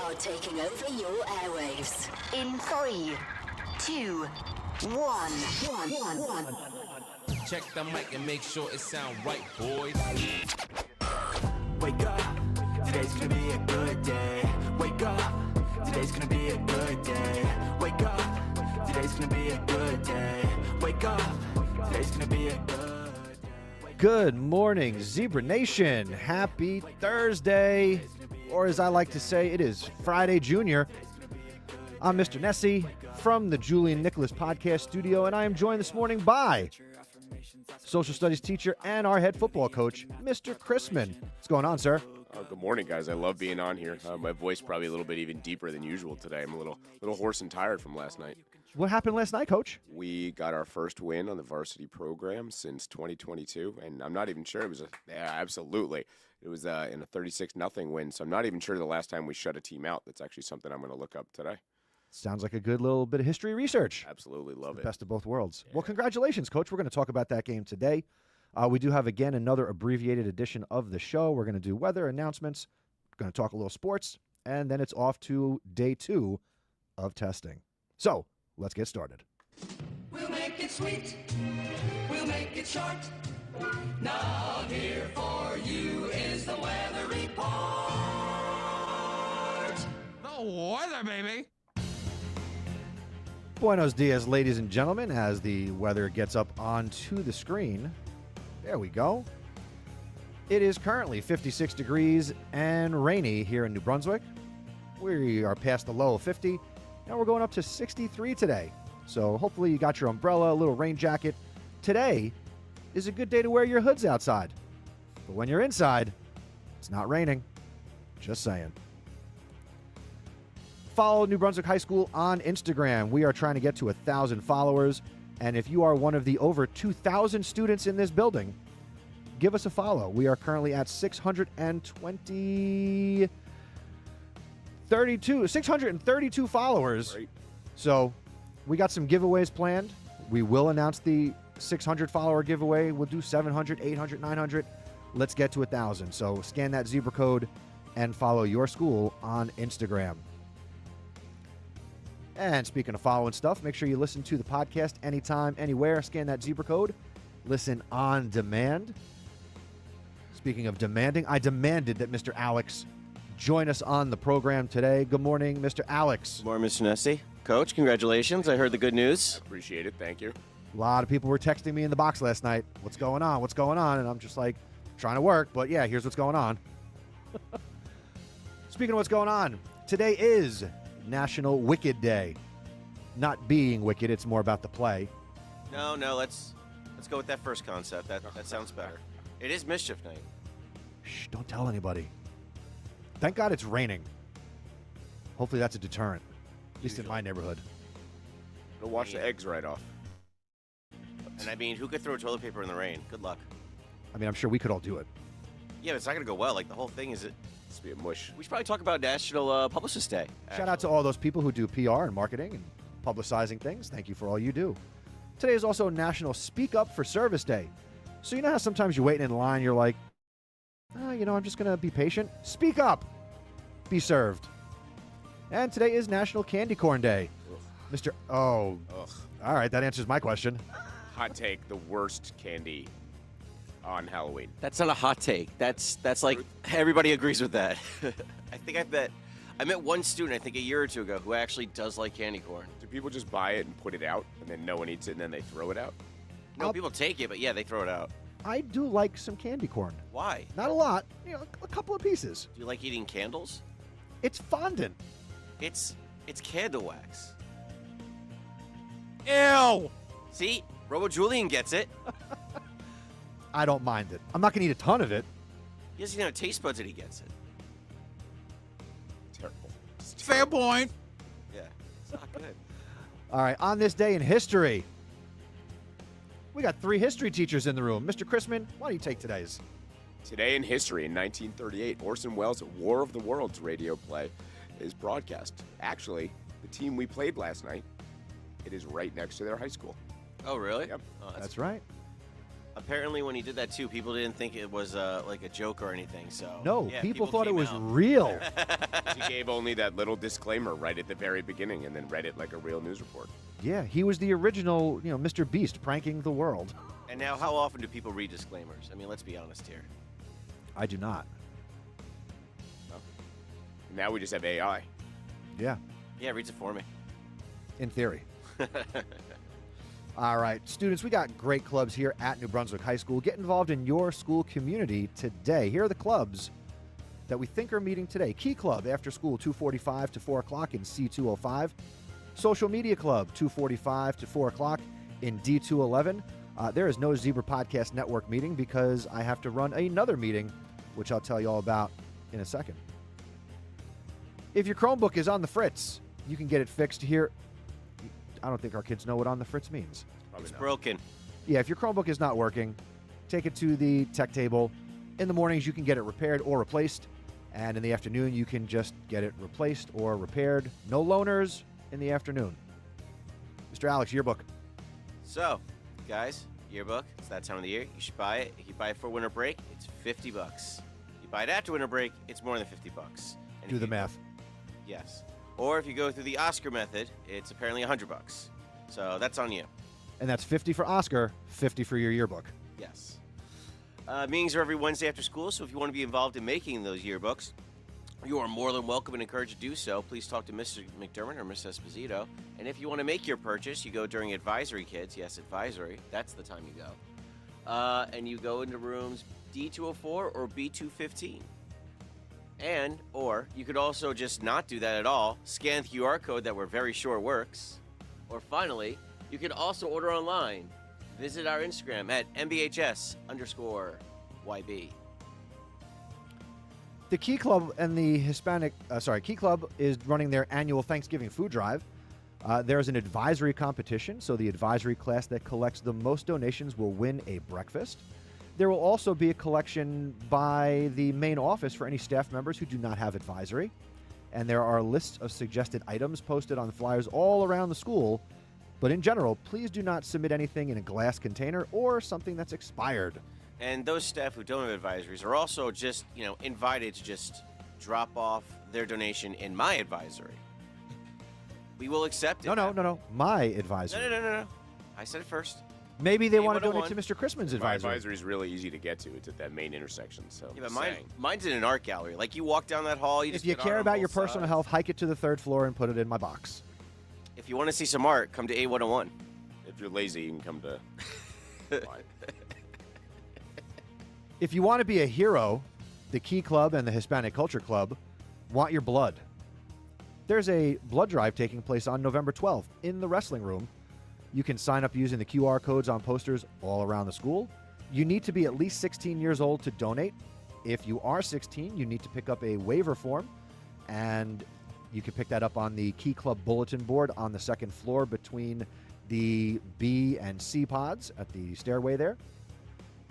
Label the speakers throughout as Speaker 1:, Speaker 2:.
Speaker 1: are taking over your airwaves. In 3, 2, 1.
Speaker 2: Check the mic and make sure it sound right, boys.
Speaker 3: Wake up, today's gonna be a good day. Wake up, today's gonna be a good day. Wake up, today's gonna be a good day. Wake up, today's gonna be a good day.
Speaker 4: Good morning, Zebra Nation. Happy Thursday, or as I like to say, it is Friday Junior. I'm Mr. Nessie from the Julian Nicholas Podcast Studio, and I am joined this morning by social studies teacher and our head football coach, Mr. Chrisman. What's going on, sir?
Speaker 5: Good morning, guys. I love being on here. My voice probably a little bit even deeper than usual today. I'm a little hoarse and tired from last night.
Speaker 4: What happened last night, Coach?
Speaker 5: We got our first win on the varsity program since 2022, and I'm not even sure it was absolutely. It was in a 36-0 win, so I'm not even sure the last time we shut a team out. That's actually something I'm going to look up today.
Speaker 4: Sounds like a good little bit of history research.
Speaker 5: Absolutely love it.
Speaker 4: Best of both worlds.
Speaker 5: Yeah.
Speaker 4: Well, congratulations, Coach. We're going to talk about that game today. We do have, again, another abbreviated edition of the show. We're going to do weather announcements, going to talk a little sports, and then it's off to day 2 of testing. So, let's get started.
Speaker 6: We'll make it sweet. We'll make it short. Now here for you is the weather report.
Speaker 2: The weather, baby.
Speaker 4: Buenos dias, ladies and gentlemen, as the weather gets up onto the screen. There we go. It is currently 56 degrees and rainy here in New Brunswick. We are past the low of 50. Now we're going up to 63 today. So hopefully you got your umbrella, a little rain jacket. Today is a good day to wear your hoods outside. But when you're inside, it's not raining. Just saying. Follow New Brunswick High School on Instagram. We are trying to get to 1,000 followers. And if you are one of the over 2,000 students in this building, give us a follow. We are currently at 632 followers.
Speaker 5: Great.
Speaker 4: So we got some giveaways planned. We will announce the 600 follower giveaway. We'll do 700, 800, 900. Let's get to 1,000. So scan that zebra code and follow your school on Instagram. And speaking of following stuff, make sure you listen to the podcast anytime, anywhere. Scan that zebra code. Listen on demand. Speaking of demanding, I demanded that Mr. Alex join us on the program today. Good morning, Mr. Alex.
Speaker 7: Good morning, Mr. Nessie. Coach, congratulations. I heard the good news.
Speaker 5: Appreciate it. Thank you.
Speaker 4: A lot of people were texting me in the box last night. What's going on? What's going on? And I'm just like, trying to work. But yeah, here's what's going on. Speaking of what's going on, today is National Wicked Day. Not being wicked, it's more about the play.
Speaker 7: No, let's go with that first concept. That sounds better. It is Mischief Night.
Speaker 4: Shh, don't tell anybody. Thank God it's raining. Hopefully that's a deterrent, at least in my neighborhood.
Speaker 5: It'll wash the eggs right off.
Speaker 7: And I mean, who could throw toilet paper in the rain? Good luck.
Speaker 4: I mean, I'm sure we could all do it.
Speaker 7: Yeah, but it's not going to go well. Like, the whole thing is
Speaker 5: It's be a mush.
Speaker 7: we should probably talk about National Publicist Day.
Speaker 4: Shout out to all those people who do PR and marketing and publicizing things. Thank you for all you do. Today is also National Speak Up for Service Day. So you know how sometimes you're waiting in line, you're like, I'm just going to be patient. Speak up. Be served. And today is National Candy Corn Day.
Speaker 5: Ugh.
Speaker 4: All
Speaker 5: Ugh.
Speaker 4: right, that answers my question.
Speaker 5: Hot take, the worst candy on Halloween.
Speaker 7: That's not a hot take. That's like, everybody agrees with that. I met one student, I think a year or two ago, who actually does like candy corn.
Speaker 5: Do people just buy it and put it out, and then no one eats it, and then they throw it out?
Speaker 7: No, people take it, but yeah, they throw it out.
Speaker 4: I do like some candy corn.
Speaker 7: Why?
Speaker 4: Not a lot, a couple of pieces.
Speaker 7: Do you like eating candles?
Speaker 4: It's fondant.
Speaker 7: It's candle wax.
Speaker 2: Ew.
Speaker 7: See? Robo Julian gets it.
Speaker 4: I don't mind it. I'm not going to eat a ton of it.
Speaker 7: He doesn't even have taste buds and he gets it.
Speaker 5: Terrible.
Speaker 2: Fair point.
Speaker 7: Yeah, it's not good.
Speaker 4: All right, on this day in history, we got 3 history teachers in the room. Mr. Chrisman, why don't you take today's?
Speaker 5: Today in history, in 1938, Orson Welles' War of the Worlds radio play is broadcast. Actually, the team we played last night, it is right next to their high school.
Speaker 7: Oh, really?
Speaker 5: Yep.
Speaker 7: Oh,
Speaker 4: That's right.
Speaker 7: Apparently, when he did that too, people didn't think it was like a joke or anything. So
Speaker 4: No,
Speaker 7: yeah,
Speaker 4: people thought it
Speaker 7: came
Speaker 4: was
Speaker 7: out.
Speaker 4: real.
Speaker 5: He gave only that little disclaimer right at the very beginning and then read it like a real news report.
Speaker 4: Yeah, he was the original, Mr. Beast pranking the world.
Speaker 7: And now, how often do people read disclaimers? I mean, let's be honest here.
Speaker 4: I do not.
Speaker 5: Now we just have AI.
Speaker 4: Yeah,
Speaker 7: Yeah, reads it for me.
Speaker 4: in theory. All right, students, we got great clubs here at New Brunswick High School. Get involved in your school community today. Here are the clubs that we think are meeting today. Key Club, after school, 2:45 to 4 o'clock in C205. Social Media Club, 2:45 to 4 o'clock in D211. There is no Zebra Podcast Network meeting because I have to run another meeting, which I'll tell you all about in a second. If your Chromebook is on the fritz, you can get it fixed here. I don't think our kids know what on the fritz means.
Speaker 5: Probably
Speaker 7: It's
Speaker 5: not.
Speaker 7: broken.
Speaker 4: Yeah, if your Chromebook is not working, take it to the tech table. In the mornings, you can get it repaired or replaced. And in the afternoon, you can just get it replaced or repaired. No loaners in the afternoon. Mr. Alex, yearbook.
Speaker 7: So, guys, yearbook. It's that time of the year. You should buy it. If you buy it for winter break, it's $50. You buy it after winter break, it's more than $50. And
Speaker 4: Do
Speaker 7: if
Speaker 4: the
Speaker 7: you-
Speaker 4: math.
Speaker 7: Yes. Or if you go through the Oscar method, it's apparently $100. So that's on you.
Speaker 4: And that's 50 for Oscar, 50 for your yearbook.
Speaker 7: Yes. Meetings are every Wednesday after school, so if you want to be involved in making those yearbooks, you are more than welcome and encouraged to do so. Please talk to Mr. McDermott or Miss Esposito. And if you want to make your purchase, you go during advisory, kids. Yes, advisory. That's the time you go. And you go into rooms D204 or B215. And, or, you could also just not do that at all. Scan the QR code that we're very sure works. Or finally, you can also order online. Visit our Instagram at MBHS_YB.
Speaker 4: The Key Club and the Key Club is running their annual Thanksgiving food drive. There's an advisory competition, so the advisory class that collects the most donations will win a breakfast. There will also be a collection by the main office for any staff members who do not have advisory. And there are lists of suggested items posted on flyers all around the school. But in general, please do not submit anything in a glass container or something that's expired.
Speaker 7: And those staff who don't have advisories are also just, invited to just drop off their donation in my advisory. We will accept it.
Speaker 4: No. My advisory.
Speaker 7: No. I said it first.
Speaker 4: Maybe they want to donate
Speaker 7: A101.
Speaker 4: to Mr. Chrisman's
Speaker 5: My
Speaker 4: advisory.
Speaker 5: advisory is really easy to get to. It's at that main intersection. So
Speaker 7: Yeah, but
Speaker 5: just saying.
Speaker 7: mine's in an art gallery. Like, you walk down that hall, you just
Speaker 4: If you
Speaker 7: get
Speaker 4: care
Speaker 7: art on
Speaker 4: about your
Speaker 7: both
Speaker 4: personal
Speaker 7: sides.
Speaker 4: health, hike it to the 3rd floor and put it in my box.
Speaker 7: If you want to see some art, come to A101.
Speaker 5: If you're lazy, you can come to.
Speaker 4: If you want to be a hero, the Key Club and the Hispanic Culture Club want your blood. There's a blood drive taking place on November 12th in the wrestling room. You can sign up using the QR codes on posters all around the school. You need to be at least 16 years old to donate. If you are 16, you need to pick up a waiver form, and you can pick that up on the Key Club bulletin board on the 2nd floor between the B and C pods at the stairway there.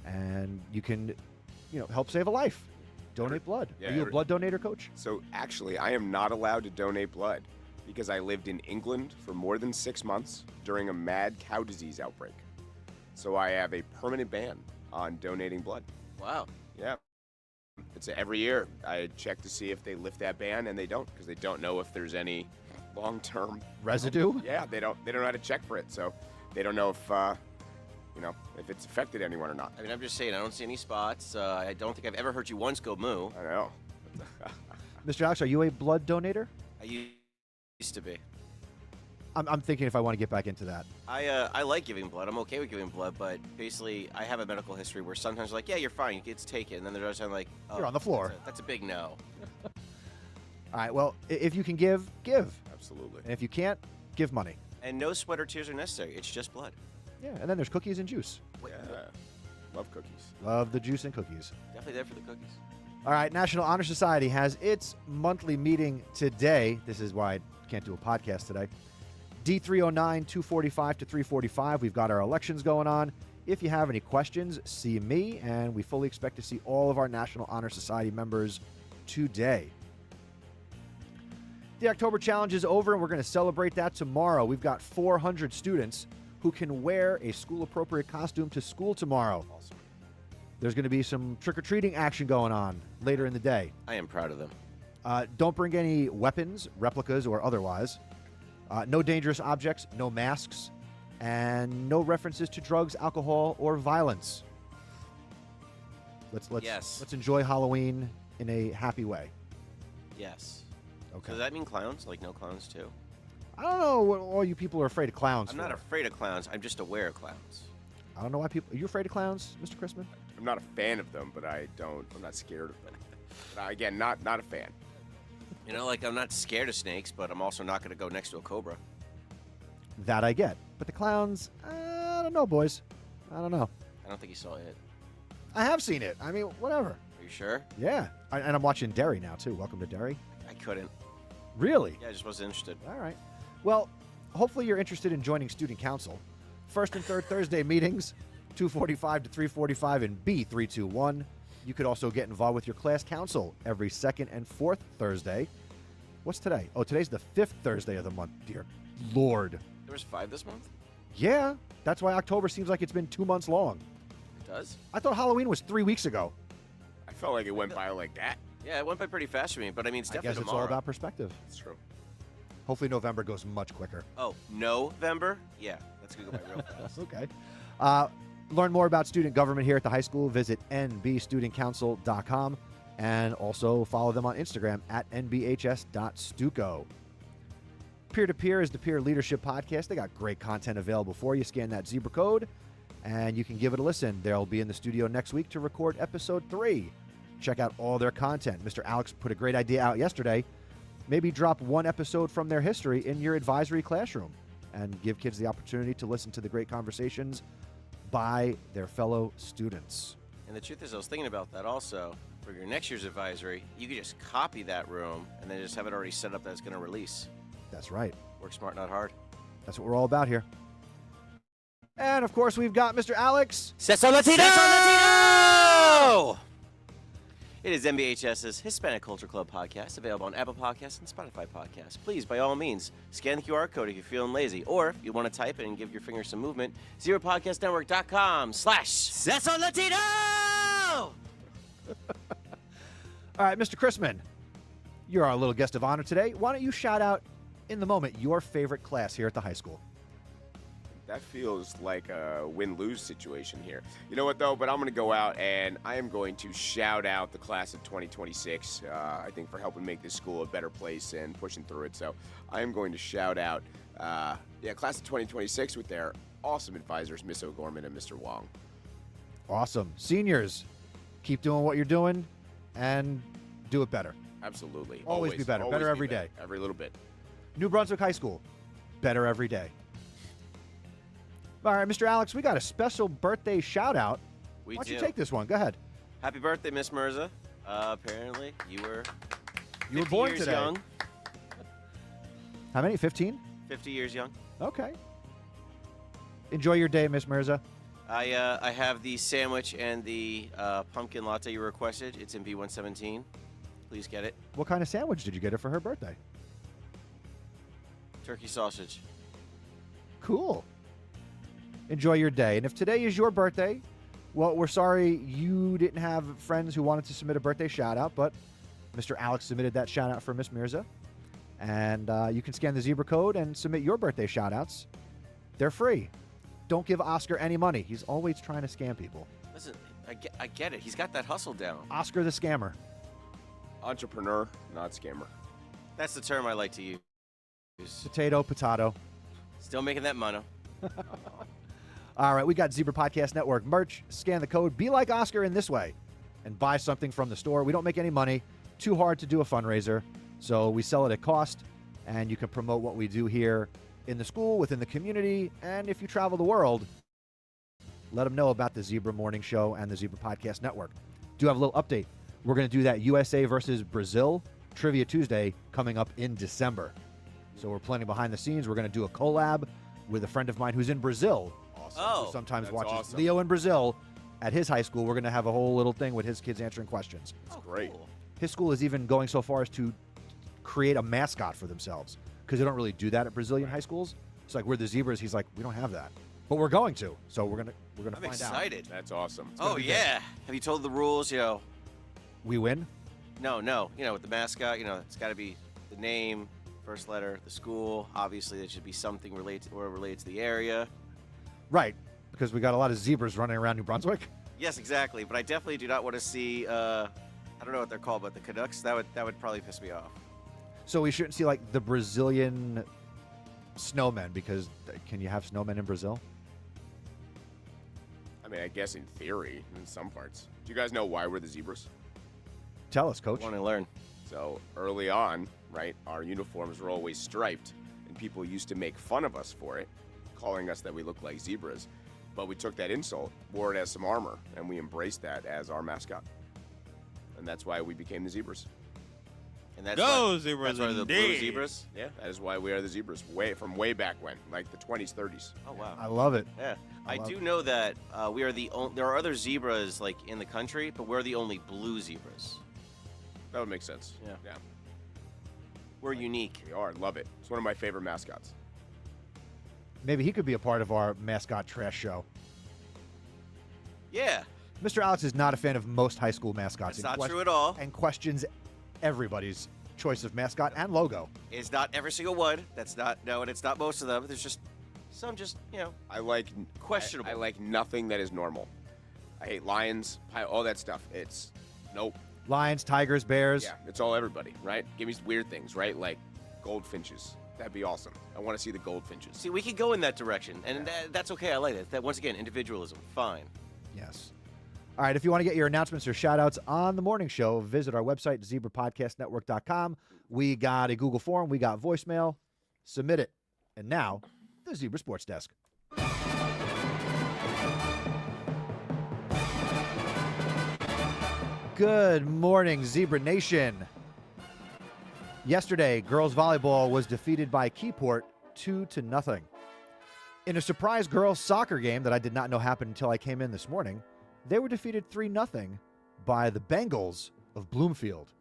Speaker 4: And you can, help save a life. Donate blood.
Speaker 5: Yeah,
Speaker 4: Are you a blood donator, Coach?
Speaker 5: So actually, I am not allowed to donate blood because I lived in England for more than 6 months during a mad cow disease outbreak. So I have a permanent ban on donating blood.
Speaker 7: Wow.
Speaker 5: Yeah. It's every year I check to see if they lift that ban, and they don't, because they don't know if there's any long-term
Speaker 4: Residue?
Speaker 5: Yeah, they don't know how to check for it, so they don't know if if it's affected anyone or not.
Speaker 7: I mean, I'm just saying, I don't see any spots. I don't think I've ever heard you once go moo.
Speaker 5: I know.
Speaker 4: Mr. Alex, are you a blood donator?
Speaker 7: I used to be.
Speaker 4: I'm thinking if I want to get back into that.
Speaker 7: I like giving blood. I'm okay with giving blood, but basically, I have a medical history where sometimes like, yeah, you're fine, it's take it, and then there's other times like, oh,
Speaker 4: You're on the floor.
Speaker 7: That's a big no.
Speaker 4: All right, well, if you can give.
Speaker 5: Absolutely.
Speaker 4: And if you can't, give money.
Speaker 7: And no sweat or tears are necessary. It's just blood.
Speaker 4: Yeah, and then there's cookies and juice.
Speaker 5: Yeah. Love cookies.
Speaker 4: Love the juice and cookies.
Speaker 7: Definitely there for the cookies.
Speaker 4: All right, National Honor Society has its monthly meeting today. This is why I can't do a podcast today. D309, 245 to 345. We've got our elections going on. If you have any questions, see me, and we fully expect to see all of our National Honor Society members today. The October Challenge is over, and we're going to celebrate that tomorrow. We've got 400 students who who can wear a school-appropriate costume to school tomorrow.
Speaker 5: Awesome.
Speaker 4: There's going to be some trick-or-treating action going on later in the day.
Speaker 7: I am proud of them.
Speaker 4: Don't bring any weapons, replicas, or otherwise. No dangerous objects, no masks, and no references to drugs, alcohol, or violence. Let's enjoy Halloween in a happy way.
Speaker 7: Yes.
Speaker 4: Okay.
Speaker 7: Does that mean clowns? Like no clowns too?
Speaker 4: I don't know what all you people are afraid of clowns
Speaker 7: I'm
Speaker 4: for.
Speaker 7: not afraid of clowns. I'm just aware of clowns.
Speaker 4: I don't know why people. Are you afraid of clowns, Mr. Chrisman?
Speaker 5: I'm not a fan of them, but I'm not scared of them. Again, not a fan.
Speaker 7: You know, like I'm not scared of snakes, but I'm also not going to go next to a cobra.
Speaker 4: That I get. But the clowns, I don't know, boys. I don't know.
Speaker 7: I don't think you saw it.
Speaker 4: I have seen it. I mean, whatever.
Speaker 7: Are you sure?
Speaker 4: Yeah. And I'm watching Derry now, too. Welcome to Derry.
Speaker 7: I couldn't.
Speaker 4: Really?
Speaker 7: Yeah, I just wasn't interested.
Speaker 4: All right. Well, hopefully you're interested in joining student council. First and third Thursday meetings, 2:45 to 3:45 in B321. You could also get involved with your class council every second and fourth Thursday. What's today? Oh, today's the fifth Thursday of the month, dear Lord.
Speaker 7: There was 5 this month?
Speaker 4: Yeah, that's why October seems like it's been 2 months long.
Speaker 7: It does?
Speaker 4: I thought Halloween was 3 weeks ago.
Speaker 5: I felt like it went by like that.
Speaker 7: Yeah, it went by pretty fast for me, but I mean, it's
Speaker 4: I
Speaker 7: definitely
Speaker 4: guess it's
Speaker 7: tomorrow.
Speaker 4: all about perspective.
Speaker 5: It's true.
Speaker 4: Hopefully November goes much quicker.
Speaker 7: Oh, November? Yeah, that's going to go by real fast.
Speaker 4: Okay. Learn more about student government here at the high school. Visit nbstudentcouncil.com and also follow them on Instagram at nbhs.stuco. Peer-to-Peer is the peer leadership podcast. They got great content available for you. Scan that zebra code and you can give it a listen. They'll be in the studio next week to record episode 3. Check out all their content. Mr. Alex put a great idea out yesterday. Maybe drop one episode from their history in your advisory classroom and give kids the opportunity to listen to the great conversations by their fellow students.
Speaker 7: And the truth is, I was thinking about that also. For your next year's advisory, you could just copy that room and then just have it already set up that it's going to release.
Speaker 4: That's right.
Speaker 7: Work smart, not hard.
Speaker 4: That's what we're all about here. And, of course, we've got Mr. Alex.
Speaker 7: Seso Latino! It is MBHS's Hispanic Culture Club podcast, available on Apple Podcasts and Spotify Podcasts. Please, by all means, scan the QR code if you're feeling lazy. Or if you want to type it and give your fingers some movement, ZeroPodcastNetwork.com/Seso Latino!
Speaker 4: All right, Mr. Chrisman, you're our little guest of honor today. Why don't you shout out, in the moment, your favorite class here at the high school?
Speaker 5: That feels like a win-lose situation here. You know what, though? But I'm going to go out, and I am going to shout out the class of 2026, I think, for helping make this school a better place and pushing through it. So I am going to shout out, class of 2026 with their awesome advisors, Miss O'Gorman and Mr. Wong.
Speaker 4: Awesome. Seniors, keep doing what you're doing and do it better.
Speaker 5: Absolutely.
Speaker 4: Always be better. Better every day.
Speaker 5: Every little bit.
Speaker 4: New Brunswick High School, better every day. All right, Mr. Alex, we got a special birthday shout-out.
Speaker 7: We
Speaker 4: Why don't
Speaker 7: do.
Speaker 4: you take this one? Go ahead.
Speaker 7: Happy birthday, Miss Mirza. Apparently, you were
Speaker 4: You were
Speaker 7: 50
Speaker 4: born
Speaker 7: years
Speaker 4: today.
Speaker 7: young.
Speaker 4: How many? 15?
Speaker 7: 50 years young.
Speaker 4: Okay. Enjoy your day, Miss Mirza.
Speaker 7: I have the sandwich and the pumpkin latte you requested. It's in B117. Please get it.
Speaker 4: What kind of sandwich did you get her for her birthday?
Speaker 7: Turkey sausage.
Speaker 4: Cool. Enjoy your day. And if today is your birthday, well, we're sorry you didn't have friends who wanted to submit a birthday shout-out, but Mr. Alex submitted that shout-out for Miss Mirza. And you can scan the zebra code and submit your birthday shout-outs. They're free. Don't give Oscar any money. He's always trying to scam people.
Speaker 7: Listen, I get it. He's got that hustle down.
Speaker 4: Oscar the scammer.
Speaker 5: Entrepreneur, not scammer.
Speaker 7: That's the term I like to use.
Speaker 4: Potato, potato.
Speaker 7: Still making that money.
Speaker 4: All right, we got Zebra Podcast Network merch. Scan the code. Be like Oscar in this way and buy something from the store. We don't make any money. Too hard to do a fundraiser. So we sell it at cost, and you can promote what we do here in the school, within the community, and if you travel the world, let them know about the Zebra Morning Show and the Zebra Podcast Network. Do have a little update. We're going to do that USA versus Brazil Trivia Tuesday coming up in December. So we're planning behind the scenes. We're going to do a collab with a friend of mine who's in Brazil.
Speaker 5: Awesome.
Speaker 7: Oh.
Speaker 4: Who sometimes
Speaker 5: That's
Speaker 4: watches
Speaker 5: awesome.
Speaker 4: Leo in Brazil at his high school. We're going to have a whole little thing with his kids answering questions.
Speaker 7: That's
Speaker 5: great.
Speaker 7: Cool.
Speaker 4: His school is even going so far as to create a mascot for themselves because they don't really do that at Brazilian high schools. It's like, we're the Zebras. He's like, we don't have that. but we're going to. So we're gonna
Speaker 7: I'm
Speaker 4: find out.
Speaker 7: excited.
Speaker 5: That's awesome.
Speaker 7: Oh yeah. Have you told the rules?
Speaker 4: We win.
Speaker 7: No. With the mascot, it's got to be the name, first letter, the school. Obviously, it should be something related to the area.
Speaker 4: Right, because we got a lot of zebras running around New Brunswick.
Speaker 7: Yes, exactly. But I definitely do not want to see. I don't know what they're called, but the Canucks. That would probably piss me off.
Speaker 4: So we shouldn't see like the Brazilian snowmen, because can you have snowmen in Brazil?
Speaker 5: I mean, I guess in theory, in some parts. Do you guys know why we're the zebras?
Speaker 4: Tell us, Coach.
Speaker 7: I want to learn.
Speaker 5: So early on, right, our uniforms were always striped, and people used to make fun of us for it, calling us that we look like zebras. But we took that insult, wore it as some armor, and we embraced that as our mascot. And that's why we became the zebras.
Speaker 7: And that's
Speaker 2: Go
Speaker 7: why,
Speaker 2: zebras
Speaker 7: that's why the blue
Speaker 2: indeed.
Speaker 7: zebras.
Speaker 5: Yeah, that is why we are the zebras, from way back when, like the 20s, 30s.
Speaker 7: Oh wow.
Speaker 4: I love it.
Speaker 7: Yeah, I
Speaker 4: love
Speaker 7: do
Speaker 4: it.
Speaker 7: know that we are the only. There are other zebras like in the country, but we're the only blue zebras.
Speaker 5: That would make sense.
Speaker 7: Yeah. We're unique.
Speaker 5: We are. Love it. It's one of my favorite mascots.
Speaker 4: Maybe he could be a part of our mascot trash show.
Speaker 7: Yeah,
Speaker 4: Mr. Alex is not a fan of most high school mascots.
Speaker 7: that's
Speaker 4: and
Speaker 7: not true at all.
Speaker 4: And questions everybody's choice of mascot and logo.
Speaker 7: It's not every single one. That's not and it's not most of them. There's just some
Speaker 5: I like
Speaker 7: questionable.
Speaker 5: I like nothing that is normal. I hate lions, all that stuff. It's nope.
Speaker 4: Lions, tigers, bears.
Speaker 5: Yeah, it's all everybody, right? Give me weird things, right? Like goldfinches. That'd be awesome. I want to see the goldfinches.
Speaker 7: See, we could go in that direction, and that's okay. I like it. That once again, individualism, fine.
Speaker 4: Yes. All right, if you want to get your announcements or shout-outs on the morning show, visit our website, zebrapodcastnetwork.com. We got a Google form. We got voicemail. Submit it. And now, the Zebra Sports Desk. Good morning, Zebra Nation. Yesterday, girls volleyball was defeated by Keyport 2-0. In a surprise girls soccer game that I did not know happened until I came in this morning, they were defeated 3-0 by the Bengals of Bloomfield.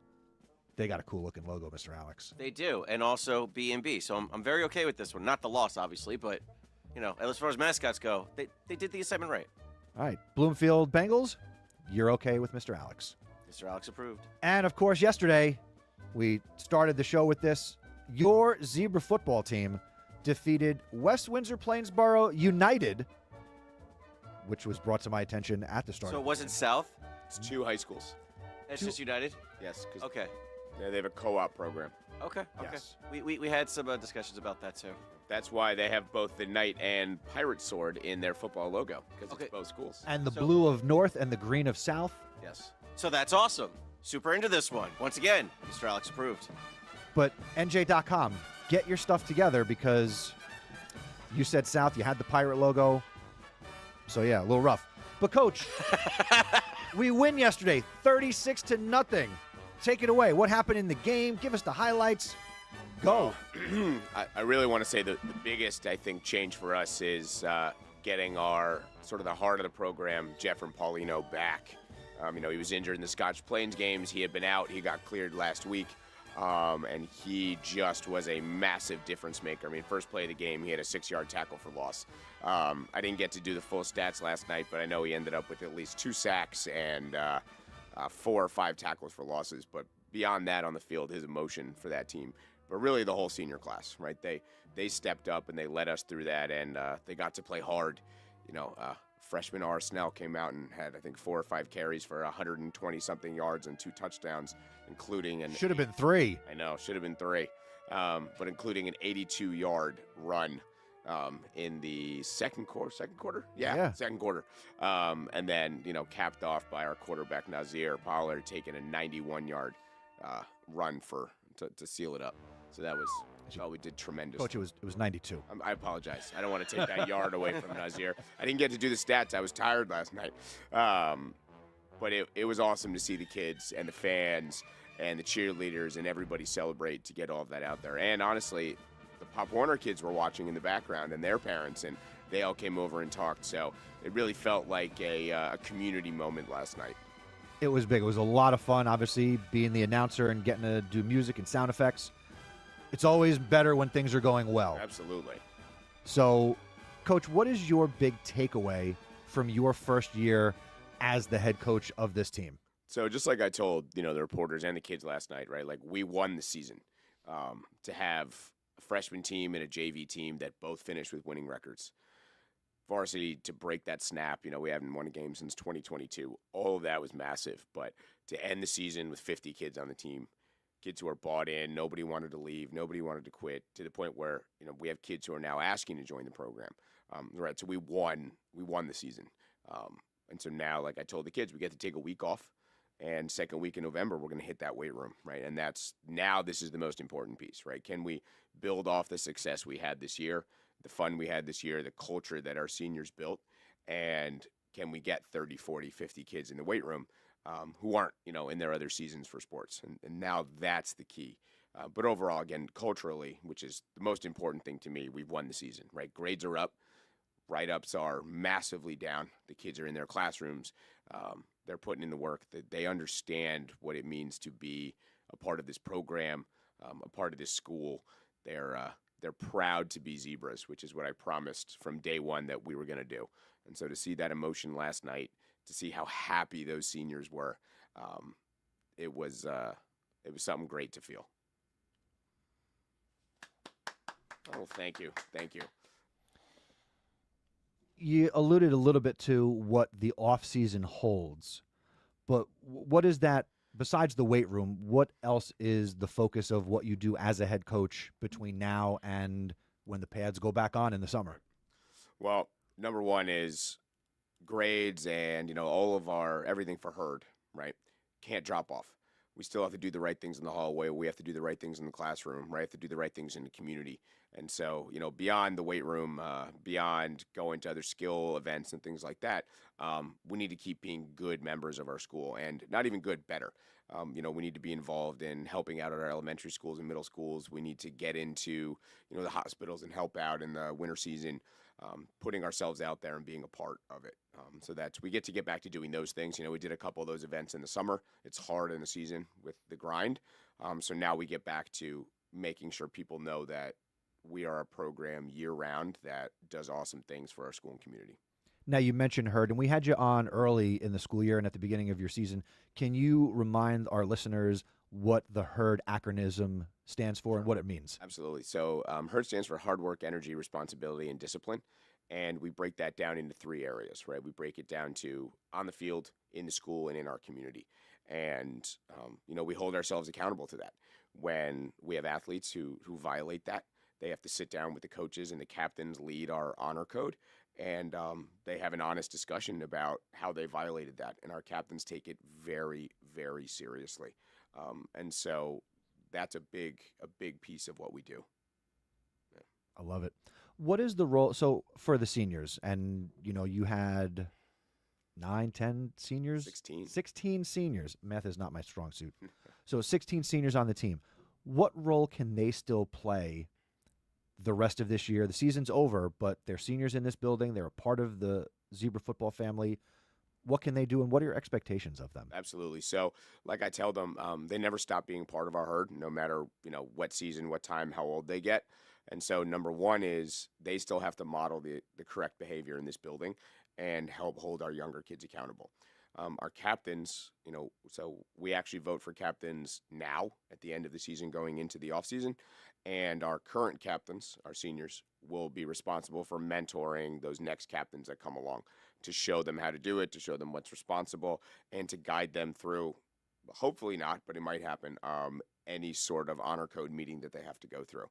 Speaker 4: They got a cool-looking logo, Mr. Alex.
Speaker 7: They do, and also B&B. So I'm very okay with this one. Not the loss, obviously, but as far as mascots go, they did the assignment right.
Speaker 4: All right, Bloomfield Bengals, you're okay with Mr. Alex.
Speaker 7: Mr. Alex approved.
Speaker 4: And, of course, yesterday, we started the show with this. Your Zebra football team defeated West Windsor Plainsboro United, which was brought to my attention at the start.
Speaker 7: So it wasn't South?
Speaker 5: It's 2 high schools.
Speaker 7: It's just United?
Speaker 5: Yes. 'Cause
Speaker 7: Okay.
Speaker 5: they have a co-op program.
Speaker 7: Okay.
Speaker 4: Yes.
Speaker 7: We had some discussions about that, too.
Speaker 5: That's why they have both the knight and pirate sword in their football logo, because
Speaker 7: Okay.
Speaker 5: it's both schools.
Speaker 4: And the
Speaker 7: So-
Speaker 4: blue of North and the green of South.
Speaker 5: Yes.
Speaker 7: So that's awesome. Super into this one. Once again, Mr. Alex approved.
Speaker 4: But NJ.com, get your stuff together, because you said South, you had the pirate logo. So, yeah, a little rough. But, Coach, we win yesterday, 36-0. Take it away. What happened in the game? Give us the highlights. Go.
Speaker 5: I really want to say the biggest, I think, change for us is getting our sort of the heart of the program, Jeffrey Paulino, back. He was injured in the Scotch Plains games. He had been out. He got cleared last week. And he just was a massive difference maker. First play of the game, he had a 6-yard tackle for loss. I didn't get to do the full stats last night, but I know he ended up with at least 2 sacks and 4 or 5 tackles for losses. But beyond that on the field, his emotion for that team, but really the whole senior class, right? They stepped up and they led us through that, and they got to play hard. Freshman R. Snell came out and had, I think, 4 or 5 carries for 120-something yards and 2 touchdowns, including an...
Speaker 4: Should have been 3.
Speaker 5: I know, should have been 3. But including an 82-yard run in the second quarter? Yeah, second quarter. And then, capped off by our quarterback, Nazir Pollard, taking a 91-yard run to seal it up. So that was... we did tremendous.
Speaker 4: Coach, it was 92.
Speaker 5: I apologize. I don't want to take that yard away from Nazir. I didn't get to do the stats. I was tired last night. But it was awesome to see the kids and the fans and the cheerleaders and everybody celebrate to get all of that out there. And honestly, the Pop Warner kids were watching in the background, and their parents, and they all came over and talked. So it really felt like a community moment last night.
Speaker 4: It was big. It was a lot of fun, obviously, being the announcer and getting to do music and sound effects. It's always better when things are going well.
Speaker 5: Absolutely.
Speaker 4: So Coach, what is your big takeaway from your first year as the head coach of this team?
Speaker 5: So just like I told, the reporters and the kids last night, right? Like, we won the season. To have a freshman team and a JV team that both finished with winning records. Varsity to break that snap, we haven't won a game since 2022. All of that was massive. But to end the season with 50 kids on the team, kids who are bought in, nobody wanted to leave, nobody wanted to quit, to the point where, we have kids who are now asking to join the program. Right, so we won the season. And so now, like I told the kids, we get to take a week off. And second week in November, we're going to hit that weight room, right? And this is the most important piece, right? Can we build off the success we had this year, the fun we had this year, the culture that our seniors built, and can we get 30, 40, 50 kids in the weight room who aren't, in their other seasons for sports? And now that's the key. But overall, again, culturally, which is the most important thing to me, we've won the season, right? Grades are up. Write-ups are massively down. The kids are in their classrooms. They're putting in the work. That they understand what it means to be a part of this program, a part of this school. They're proud to be Zebras, which is what I promised from day one that we were going to do. And so to see that emotion last night, to see how happy those seniors were, it was something great to feel. Oh, thank you.
Speaker 4: You alluded a little bit to what the off-season holds, but what is that, besides the weight room, what else is the focus of what you do as a head coach between now and when the pads go back on in the summer?
Speaker 5: Well, number one is grades and, all of our everything for herd, right? Can't drop off. We still have to do the right things in the hallway. We have to do the right things in the classroom, right? Have to do the right things in the community. And so, beyond the weight room, beyond going to other skill events and things like that, we need to keep being good members of our school, and not even good, better. We need to be involved in helping out at our elementary schools and middle schools. We need to get into, the hospitals and help out in the winter season, putting ourselves out there and being a part of it. So we get back to doing those things. We did a couple of those events in the summer. It's hard in the season with the grind. So now we get back to making sure people know that we are a program year-round that does awesome things for our school and community.
Speaker 4: Now, you mentioned herd, and we had you on early in the school year and at the beginning of your season. Can you remind our listeners what the herd acronym stands for and what it means?
Speaker 5: Absolutely. So herd stands for hard work, energy, responsibility, and discipline. And we break that down into 3 areas, right? We break it down to on the field, in the school, and in our community. And, we hold ourselves accountable to that. When we have athletes who violate that, they have to sit down with the coaches, and the captains lead our honor code. And they have an honest discussion about how they violated that. And our captains take it very, very seriously. And so that's a big piece of what we do. Yeah.
Speaker 4: I love it. What is the role? So for the seniors, and you had 9, 10 seniors?
Speaker 5: 16.
Speaker 4: 16 seniors. Math is not my strong suit. So 16 seniors on the team. What role can they still play the rest of this year? The season's over, but they're seniors in this building. They're a part of the Zebra football family. What can they do, and what are your expectations of them?
Speaker 5: Absolutely. So, like I tell them, they never stop being part of our herd, no matter what season, what time, how old they get. And so, number one is they still have to model the correct behavior in this building and help hold our younger kids accountable. Our captains, so we actually vote for captains now at the end of the season going into the offseason. And our current captains, our seniors, will be responsible for mentoring those next captains that come along to show them how to do it, to show them what's responsible, and to guide them through, hopefully not, but it might happen, any sort of honor code meeting that they have to go through.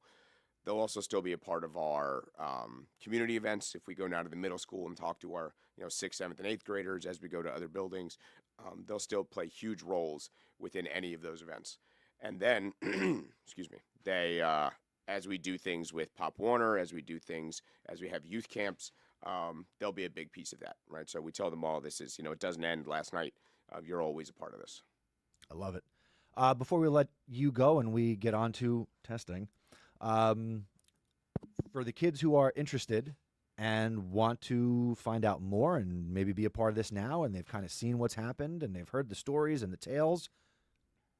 Speaker 5: They'll also still be a part of our community events. If we go now to the middle school and talk to our 6th, 7th, and 8th graders as we go to other buildings, they'll still play huge roles within any of those events. And then, excuse me, they, as we do things with Pop Warner, as we have youth camps, they'll be a big piece of that, right? So we tell them all this is, it doesn't end last night. You're always a part of this.
Speaker 4: I love it. Before we let you go and we get on to testing, for the kids who are interested and want to find out more and maybe be a part of this now, and they've kind of seen what's happened and they've heard the stories and the tales,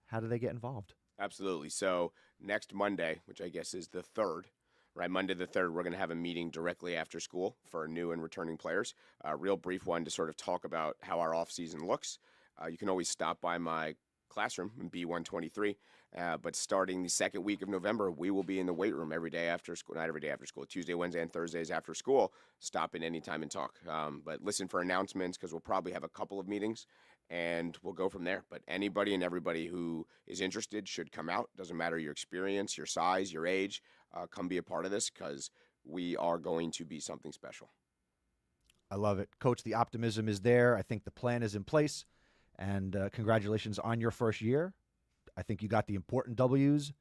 Speaker 4: how do they get involved?
Speaker 5: Absolutely. So next Monday, which I guess is the 3rd, right? Monday the 3rd, we're going to have a meeting directly after school for new and returning players. A real brief one to sort of talk about how our off-season looks. You can always stop by my classroom in B123, but starting the second week of November, we will be in the weight room every day after school, not every day after school, Tuesday, Wednesday, and Thursdays after school. Stop in anytime and talk. But listen for announcements because we'll probably have a couple of meetings, and we'll go from there. But anybody and everybody who is interested should come out. Doesn't matter your experience, your size, your age. Come be a part of this because we are going to be something special.
Speaker 4: I love it. Coach, the optimism is there. I think the plan is in place. And congratulations on your first year. I think you got the important W's,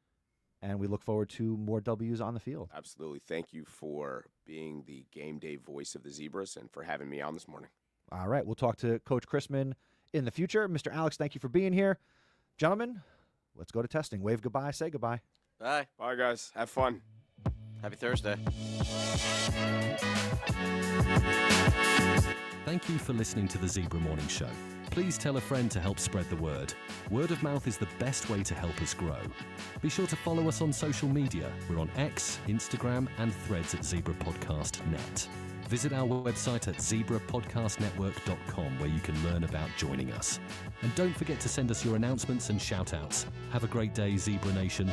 Speaker 4: and we look forward to more W's on the field.
Speaker 5: Absolutely. Thank you for being the game day voice of the Zebras and for having me on this morning.
Speaker 4: All right. We'll talk to Coach Chrisman in the future. Mr. Alex, thank you for being here. Gentlemen, let's go to testing. Wave goodbye. Say goodbye.
Speaker 7: Bye.
Speaker 5: Bye, guys. Have fun.
Speaker 7: Happy Thursday.
Speaker 8: Thank you for listening to the Zebra Morning Show. Please tell a friend to help spread the word. Word of mouth is the best way to help us grow. Be sure to follow us on social media. We're on X, Instagram, and Threads at Zebra Podcast Net. Visit our website at zebrapodcastnetwork.com where you can learn about joining us. And don't forget to send us your announcements and shout-outs. Have a great day, Zebra Nation.